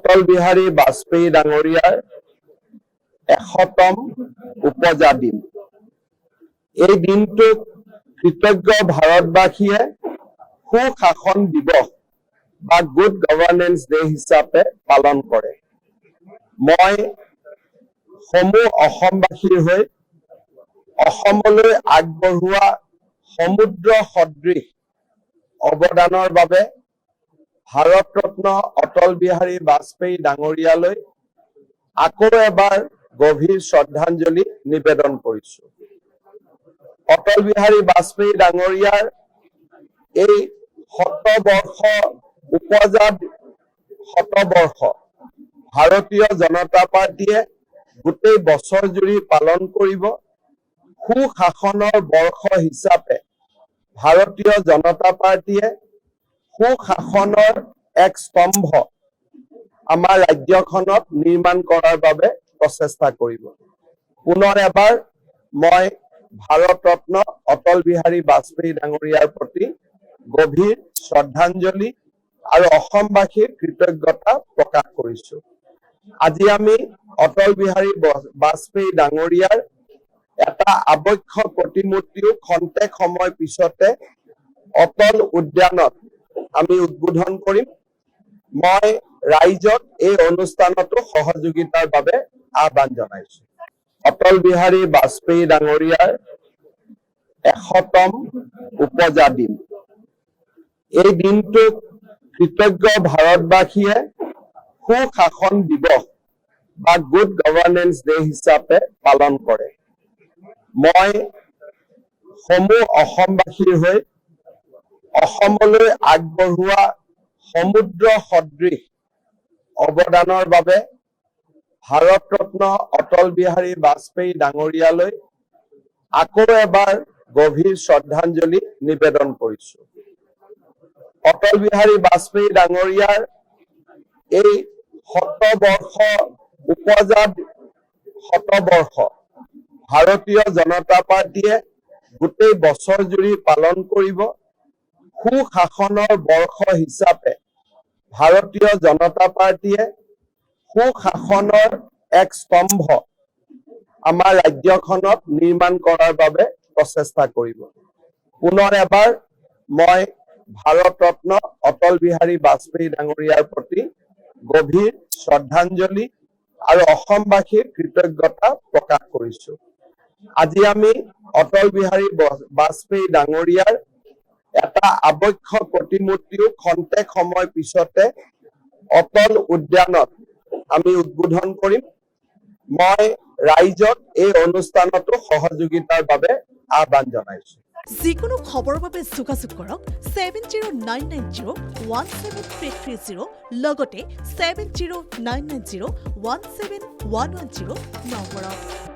অটল বিহাৰী বাজপেয়ী ডাঙৰীয়াৰ 100তম উপজা দিন। এই দিনটোক কৃতজ্ঞ ভাৰতবাসীয়ে সুশাসন দিৱস বা গুড গভৰ্নেন্স ডে হিচাপে পালন কৰে। মই সমূহ অসমবাসীৰ হৈ অসমলৈ আগবঢ়োৱা সমুদ্ৰ সদৃশ অৱদানৰ বাবে ভাৰত ৰত্ন অটল বিহাৰী বাজপেয়ী ডাঙৰীয়ালৈ আকৌ এবাৰ গভীৰ শ্ৰদ্ধাঞ্জলি নিবেদন কৰিছো। অটল বিহাৰী বাজপেয়ী ডাঙৰীয়াৰ এই শতবৰ্ষ উপজা শতবৰ্ষ ভাৰতীয় জনতা পাৰ্টীয়ে গোটেই বছৰ জুৰি পালন কৰিব। সুশাসনৰ বৰ্ষ হিচাপে ভাৰতীয় জনতা পাৰ্টীয়ে সুশাসনৰ এক স্তম্ভ আমাৰ ৰাজ্যখনত নিৰ্মাণ কৰাৰ বাবে প্ৰচেষ্টা কৰিব। পুনৰ এবাৰ মই ভাৰত ৰত্ন অটল বিহাৰী বাজপেয়ী ডাঙৰীয়াৰ প্ৰতি গভীৰ শ্ৰদ্ধাঞ্জলি আৰু অসমবাসীৰ কৃতজ্ঞতা প্ৰকাশ কৰিছো। আজি আমি অটল বিহাৰী বাজপেয়ী ডাঙৰীয়াৰ এটা আবক্ষ প্ৰতিমূৰ্তিও খন্তেক সময় পিছতে অটল উদ্যানত আমি উদ্বোধন কৰিম। মই ৰাইজক এই অনুষ্ঠানতো সহযোগিতাৰ বাবে আহ্বান জনাইছো। অটল বিহাৰী বাজপেয়ী ডাঙৰীয়াৰ 100তম উপজা দিন। এই দিনটোক কৃতজ্ঞ ভাৰতবাসীয়ে সুশাসন দিৱস বা গুড গভৰ্নেন্স ডে হিচাপে পালন কৰে। মই সমূহ অসমবাসীৰ হৈ অসমলৈ আগবঢ়োৱা সমুদ্ৰ সদৃশ অৱদানৰ বাবে ভাৰত ৰত্ন অটল বিহাৰী বাজপেয়ী ডাঙৰীয়ালৈ আকৌ এবাৰ গভীৰ শ্ৰদ্ধাঞ্জলি নিবেদন কৰিছো। অটল বিহাৰী বাজপেয়ী ডাঙৰীয়াৰ এই শতবৰ্ষ উপজা শতবৰ্ষ ভাৰতীয় জনতা পাৰ্টীয়ে গোটেই বছৰ জুৰি পালন কৰিব। সুশাসনৰ বৰ্ষ হিচাপে ভাৰতীয় জনতা পাৰ্টীয়ে সুশাসনৰ এক স্তম্ভ আমাৰ ৰাজ্যখনত নিৰ্মাণ কৰাৰ বাবে প্ৰচেষ্টা কৰিব। পুনৰ এবাৰ মই ভাৰত ৰত্ন অটল বিহাৰী বাজপেয়ী ডাঙৰীয়াৰ প্ৰতি গভীৰ শ্ৰদ্ধাঞ্জলি আৰু অসমবাসীৰ কৃতজ্ঞতা প্ৰকাশ কৰিছো। আজি আমি অটল বিহাৰী বাজপেয়ী ডাঙৰীয়াৰ এটা আবক্ষ প্ৰতিমূৰ্তিও খন্তেক সময় পিছতে অটল উদ্যানত আমি উদ্বোধন কৰিম। মই ৰাইজক এই অনুষ্ঠানতো সহযোগিতাৰ বাবে আহ্বান জনাইছো। যিকোনো খবৰৰ বাবে যোগাযোগ কৰক 7099017330 লগতে 7099017110 নম্বৰত।